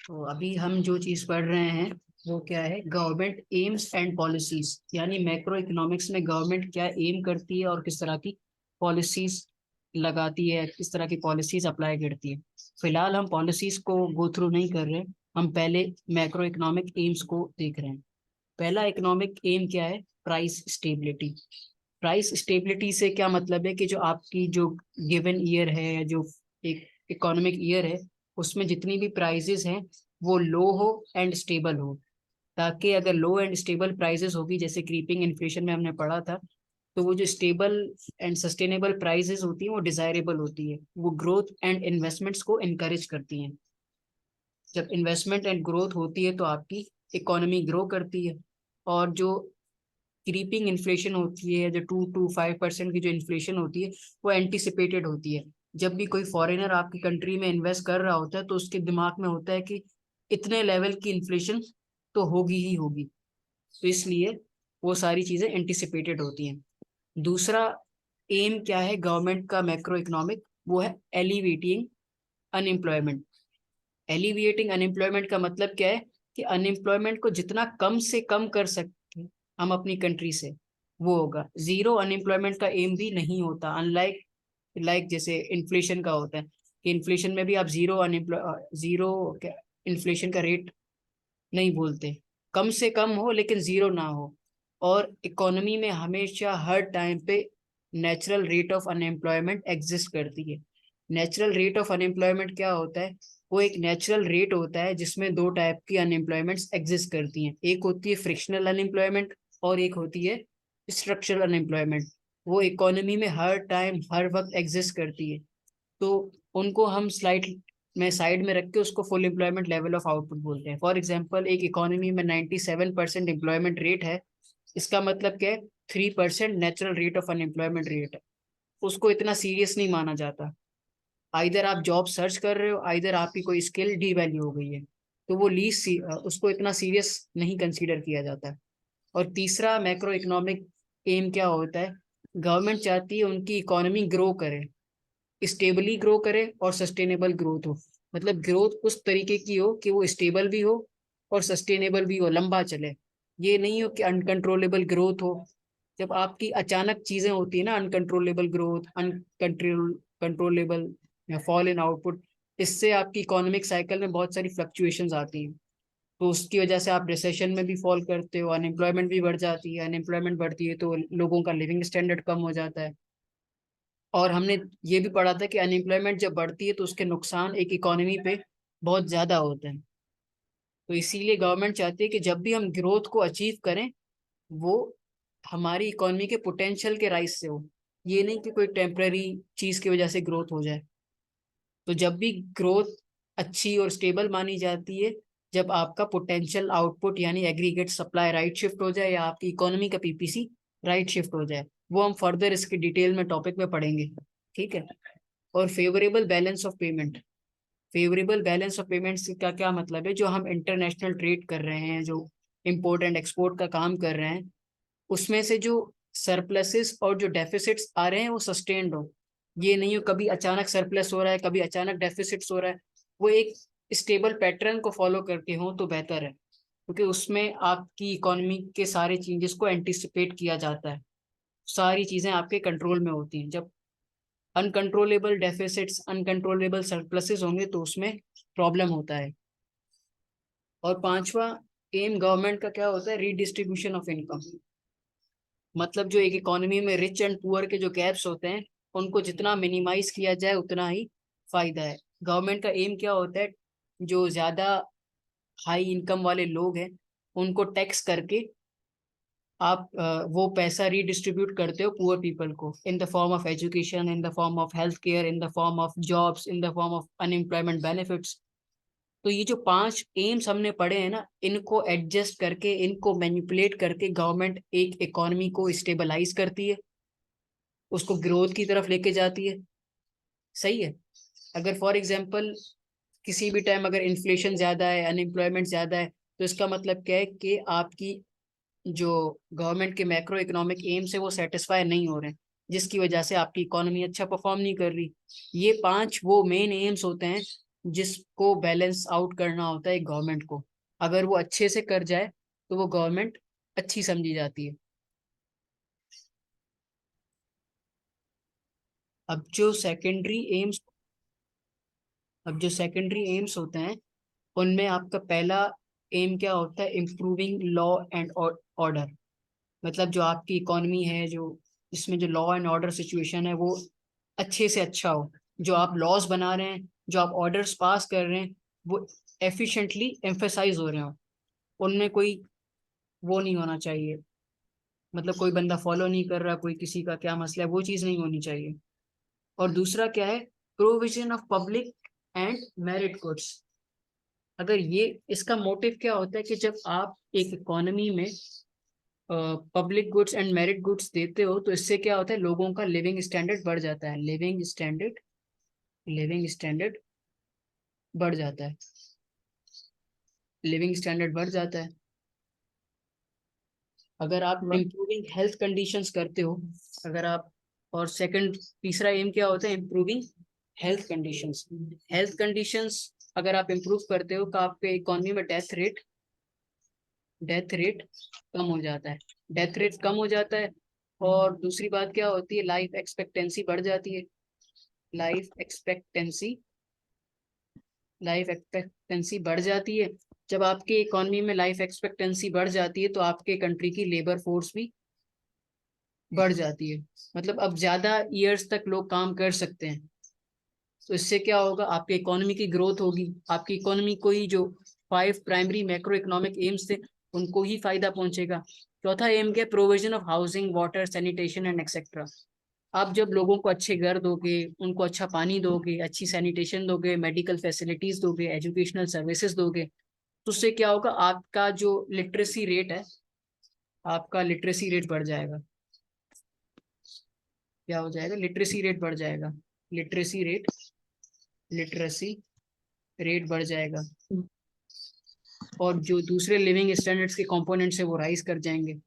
तो अभी हम जो चीज पढ़ रहे हैं वो क्या है, गवर्नमेंट एम्स एंड पॉलिसीज, यानी मैक्रो इकोनॉमिक्स में गवर्नमेंट क्या एम करती है और किस तरह की पॉलिसीज लगाती है, किस तरह की पॉलिसीज अप्लाई करती है। फिलहाल हम पॉलिसीज को गो थ्रू नहीं कर रहे, हम पहले मैक्रो इकोनॉमिक एम्स को देख रहे हैं। पहला इकोनॉमिक एम क्या है, प्राइस स्टेबिलिटी। प्राइस स्टेबिलिटी से क्या मतलब है कि जो आपकी जो गिवन ईयर है, जो एक इकोनॉमिक ईयर है, उसमें जितनी भी प्राइसेस हैं वो लो हो एंड स्टेबल हो। ताकि अगर लो एंड स्टेबल प्राइसेस होगी, जैसे क्रीपिंग इन्फ्लेशन में हमने पढ़ा था, तो वो जो स्टेबल एंड सस्टेनेबल प्राइसेस होती हैं वो डिजायरेबल होती है, वो ग्रोथ एंड इन्वेस्टमेंट्स को इनकरेज करती हैं। जब इन्वेस्टमेंट एंड ग्रोथ होती है तो आपकी इकोनॉमी ग्रो करती है। और जो क्रीपिंग इन्फ्लेशन होती है, जो 2 to 5% की जो इन्फ्लेशन होती है, वो एंटिसिपेटेड होती है। जब भी कोई फॉरेनर आपकी कंट्री में इन्वेस्ट कर रहा होता है तो उसके दिमाग में होता है कि इतने लेवल की इन्फ्लेशन तो होगी ही होगी, तो इसलिए वो सारी चीजें एंटिसिपेटेड होती हैं। दूसरा एम क्या है गवर्नमेंट का मैक्रो इकोनॉमिक, वो है एलिवेटिंग अनएम्प्लॉयमेंट। एलिविएटिंग अनएम्प्लॉयमेंट का मतलब क्या है कि अनएम्प्लॉयमेंट को जितना कम से कम कर सकते हैं हम अपनी कंट्री से, वो होगा। जीरो अनएम्प्लॉयमेंट का एम भी नहीं होता, अनलाइक जैसे इन्फ्लेशन का होता है कि इन्फ्लेशन में भी आप जीरो इन्फ्लेशन का रेट नहीं बोलते। कम से कम हो लेकिन जीरो ना हो। और इकोनॉमी में हमेशा हर टाइम पे natural rate of unemployment exist करती है। नेचुरल रेट ऑफ अनएम्प्लॉयमेंट क्या होता है, वो एक नेचुरल रेट होता है जिसमें दो टाइप की अनएम्प्लॉयमेंट्स एग्जिस्ट करती हैं। एक होती है फ्रिक्शनल अनएम्प्लॉयमेंट और एक होती है स्ट्रक्चरल अनएम्प्लॉयमेंट। वो इकोनॉमी में हर टाइम हर वक्त एग्जिस्ट करती है। तो उनको हम स्लाइड में साइड में रख के उसको full employment level of output बोलते हैं। फॉर एग्जांपल एक इकोनॉमी में 97% एम्प्लॉयमेंट रेट है, इसका मतलब क्या है, 3% natural rate of unemployment rate है। उसको इतना सीरियस नहीं माना जाता। आइदर आप जॉब सर्च कर रहे हो, आइदर आपकी कोई स्किल डी वैल्यू हो गई है, तो वो उसको इतना सीरियस नहीं कंसीडर किया जाता है। और तीसरा मैक्रो इकोनॉमिक एम क्या होता है, गवर्नमेंट चाहती है उनकी इकोनॉमी ग्रो करे, स्टेबली ग्रो करे और सस्टेनेबल ग्रोथ हो। मतलब ग्रोथ उस तरीके की हो कि वो स्टेबल भी हो और सस्टेनेबल भी हो, लंबा चले। ये नहीं हो कि अनकंट्रोलेबल ग्रोथ हो। जब आपकी अचानक चीजें होती है ना, अनकंट्रोलेबल ग्रोथ, कंट्रोलेबल या फॉल इन आउटपुट, इससे आपकी इकोनॉमिक साइकिल में बहुत सारी फ्लक्चुएशंस आती हैं। तो उसकी वजह से आप रिसेशन में भी फॉल करते हो, अनएम्प्लॉयमेंट भी बढ़ जाती है। अनएम्प्लॉयमेंट बढ़ती है तो लोगों का लिविंग स्टैंडर्ड कम हो जाता है। और हमने ये भी पढ़ा था कि अनएम्प्लॉयमेंट जब बढ़ती है तो उसके नुकसान एक इकोनॉमी पे बहुत ज्यादा होते हैं। तो इसीलिए गवर्नमेंट चाहती है कि जब भी हम ग्रोथ को अचीव करें, वो हमारी इकोनॉमी के पोटेंशियल के राइज से हो। ये नहीं कि कोई टेम्पररी चीज की वजह से ग्रोथ हो जाए। तो जब भी ग्रोथ अच्छी और स्टेबल मानी जाती है, जब आपका पोटेंशियल आउटपुट यानी एग्रीगेट सप्लाई राइट शिफ्ट हो जाए या आपकी इकोनॉमी का पीपीसी राइट शिफ्ट हो जाए। वो हम फर्दर इसके डिटेल में टॉपिक में पढ़ेंगे। ठीक है। और favourable balance of payment. Favourable balance of payments का क्या मतलब है, जो हम इंटरनेशनल ट्रेड कर रहे हैं, जो इम्पोर्ट एंड एक्सपोर्ट का काम कर रहे हैं, उसमें से जो सरप्लसेस और जो डेफिसिट्स आ रहे हैं वो सस्टेन्ड हो। ये नहीं हो कभी अचानक सरप्लस हो रहा है, कभी अचानक डेफिसिट्स हो रहा है। वो एक स्टेबल पैटर्न को फॉलो करके हो तो बेहतर है, क्योंकि उसमें आपकी इकोनॉमी के सारे चेंजेस को एंटिसिपेट किया जाता है। सारी चीजें आपके कंट्रोल में होती हैं। जब अनकंट्रोलेबल डेफिसिट्स, अनकंट्रोलेबल सरप्लसेस होंगे तो उसमें प्रॉब्लम होता है। और पांचवा एम गवर्नमेंट का क्या होता है, रीडिस्ट्रीब्यूशन ऑफ इनकम। मतलब जो एक इकोनॉमी में रिच एंड पुअर के जो गैप्स होते हैं, उनको जितना मिनिमाइज किया जाए उतना ही फायदा है। गवर्नमेंट का एम क्या होता है, जो ज्यादा हाई इनकम वाले लोग हैं उनको टैक्स करके आप वो पैसा रीडिस्ट्रीब्यूट करते हो पुअर पीपल को, in the form of education, in the form of health care, in the form of jobs, in the form of unemployment benefits. तो ये जो पांच एम्स हमने पढ़े हैं ना, इनको एडजस्ट करके, इनको मैनिपुलेट करके गवर्नमेंट एक इकोनॉमी को स्टेबलाइज करती है, उसको ग्रोथ की तरफ लेके जाती है। सही है। अगर फॉर एग्जांपल किसी भी टाइम अगर इन्फ्लेशन ज्यादा है, अनएम्प्लॉयमेंट ज्यादा है, तो इसका मतलब क्या है कि आपकी जो गवर्नमेंट के मैक्रो इकोनॉमिक एम्स है वो सेटिस्फाई नहीं हो रहे हैं, जिसकी वजह से आपकी इकोनॉमी अच्छा परफॉर्म नहीं कर रही। ये पांच वो मेन एम्स होते हैं जिसको बैलेंस आउट करना होता है गवर्नमेंट को। अगर वो अच्छे से कर जाए तो वो गवर्नमेंट अच्छी समझी जाती है। अब जो सेकेंडरी एम्स अब जो सेकेंडरी एम्स होते हैं उनमें आपका पहला एम क्या होता है, इम्प्रूविंग लॉ एंड ऑर्डर। मतलब जो आपकी इकोनॉमी है, जो इसमें जो लॉ एंड ऑर्डर सिचुएशन है वो अच्छे से अच्छा हो। जो आप लॉज बना रहे हैं, जो आप ऑर्डर्स पास कर रहे हैं, वो एफिशिएंटली एम्फेसाइज हो रहे हो। उनमें कोई वो नहीं होना चाहिए, मतलब कोई बंदा फॉलो नहीं कर रहा, कोई किसी का क्या मसला है, वो चीज़ नहीं होनी चाहिए। और दूसरा क्या है, provision of public and merit goods. अगर ये इसका मोटिव क्या होता है कि जब आप एक इकोनॉमी में public goods and merit goods देते हो तो इससे क्या होता है, लोगों का लिविंग स्टैंडर्ड बढ़ जाता है। लिविंग स्टैंडर्ड बढ़ जाता है। लिविंग स्टैंडर्ड बढ़ जाता है। अगर आप इम्प्रूविंग हेल्थ कंडीशंस करते हो, अगर आप, और सेकंड तीसरा एम क्या होता है, इम्प्रूविंग हेल्थ कंडीशंस अगर आप इम्प्रूव करते हो तो आपके इकोनॉमी में डेथ रेट कम हो जाता है। डेथ रेट कम हो जाता है। और दूसरी बात क्या होती है, लाइफ एक्सपेक्टेंसी बढ़ जाती है। लाइफ एक्सपेक्टेंसी लाइफ एक्सपेक्टेंसी बढ़ जाती है। जब आपके इकोनॉमी में लाइफ एक्सपेक्टेंसी बढ़ जाती है तो आपके कंट्री की लेबर फोर्स भी बढ़ जाती है। मतलब अब ज्यादा ईयर्स तक लोग काम कर सकते हैं। तो इससे क्या होगा, आपकी इकोनॉमी की ग्रोथ होगी। आपकी इकोनॉमी को ही जो 5 प्राइमरी मैक्रो इकोनॉमिक एम्स थे उनको ही फायदा पहुंचेगा। चौथा एम क्या, provision of housing, water, sanitation and etcetera. आप जब लोगों को अच्छे घर दोगे, उनको अच्छा पानी दोगे, अच्छी सैनिटेशन दोगे, मेडिकल फैसिलिटीज दोगे, एजुकेशनल सर्विसेज दोगे, तो उससे क्या होगा, आपका जो लिटरेसी रेट है, आपका लिटरेसी रेट बढ़ जाएगा। क्या हो जाएगा, लिटरेसी रेट बढ़ जाएगा। लिटरेसी रेट लिटरेसी रेट बढ़ जाएगा। और जो दूसरे लिविंग स्टैंडर्ड्स के कंपोनेंट्स है वो राइज कर जाएंगे।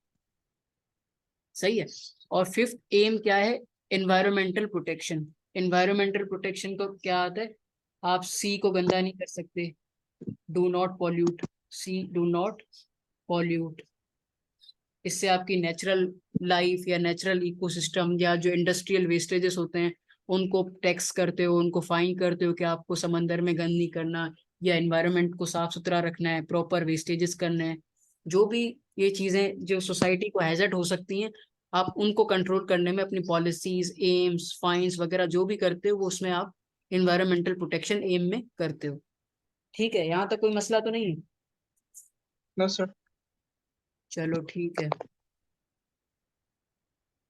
सही है। और फिफ्थ एम क्या है, एनवायरमेंटल प्रोटेक्शन। एनवायरमेंटल प्रोटेक्शन को क्या आता है, आप सी को गंदा नहीं कर सकते। Do not pollute, see do not pollute. इससे आपकी नेचुरल लाइफ या नेचुरल इकोसिस्टम या जो इंडस्ट्रियल वेस्टेजेस होते हैं उनको टैक्स करते हो, उनको फाइन करते हो कि आपको समंदर में गंद नहीं करना, या एनवायरनमेंट को साफ सुथरा रखना है, प्रॉपर वेस्टेजेस करने हैं। जो भी ये चीजें जो सोसाइटी को हैजर्ड हो सकती हैं, आप उनको कंट्रोल करने में अपनी पॉलिसीज, एम्स, फाइन्स वगैरह जो भी करते हो वो उसमें आप एनवायरमेंटल प्रोटेक्शन एम में करते हो। ठीक है, यहाँ तक कोई मसला तो नहीं है? No sir. चलो ठीक है।